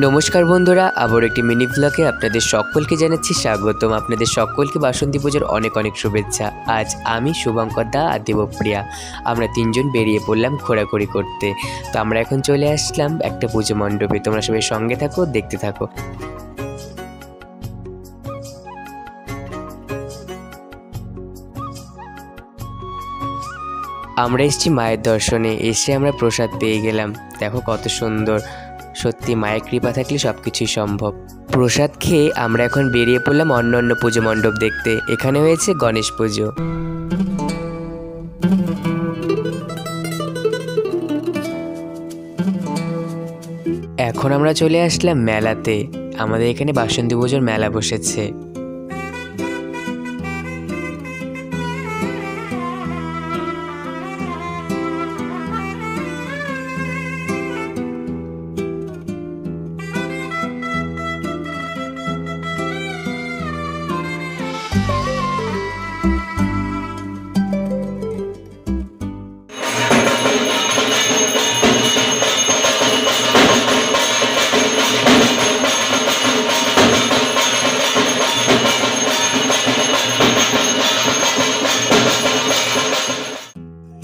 নমস্কার বন্ধুরা, আবার একটি মিনি ব্লগে আপনাদের সকলকে জানাচ্ছি স্বাগতম। আপনাদের সকলকে বাসন্তী পুজোর অনেক অনেক শুভেচ্ছা। আজ আমি শুভঙ্কর দা আর দেবপ্রিয়া আমরা তিনজন বেরিয়ে পড়লাম ঘোরাঘুরি করতে। তো আমরা এখন চলে আসলাম একটা পুজো মণ্ডপে। তোমরা সবাই সঙ্গে থাকো, দেখতে থাকো। আমরা এসেছি মায়ের দর্শনে, এসে আমরা প্রসাদ পেয়ে গেলাম। দেখো কত সুন্দর, সত্যি মায়ের কৃপা থাকলে সব কিছুই সম্ভব। প্রসাদ খেয়ে আমরা এখন বেরিয়ে পড়লাম অন্য অন্য পুজো মণ্ডপ দেখতে। এখানে হয়েছে গণেশ পুজো। এখন আমরা চলে আসলাম মেলাতে। আমাদের এখানে বাসন্তী পুজোর মেলা বসেছে।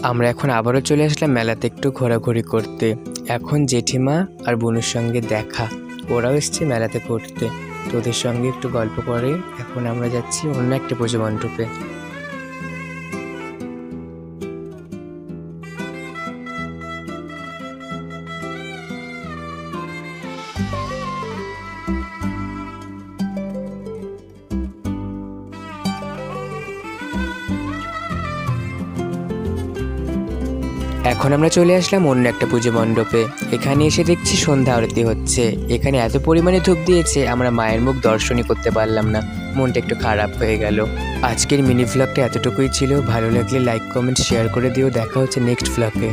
আমরা এখন আবারও চলে আসলাম মেলাতে একটু ঘোরাঘুরি করতে। এখন জেঠিমা আর বোনের সঙ্গে দেখা, ওরাও এসছে মেলাতে ঘুরতে। তো ওদের সঙ্গে একটু গল্প করে এখন আমরা যাচ্ছি অন্য একটা পুজো মণ্ডপে। এখন আমরা চলে আসলাম অন্য একটা পুজো মণ্ডপে। এখানে এসে দেখছি সন্ধ্যা আরতি হচ্ছে। এখানে এত পরিমাণে ধূপ দিয়েছে আমরা মায়ের মুখ দর্শনই করতে পারলাম না, মনটা একটু খারাপ হয়ে গেল। আজকের মিনি ভ্লগটা এতটুকুই ছিল। ভালো লাগলে লাইক, কমেন্ট, শেয়ার করে দিও। দেখা হচ্ছে নেক্সট ভ্লগে।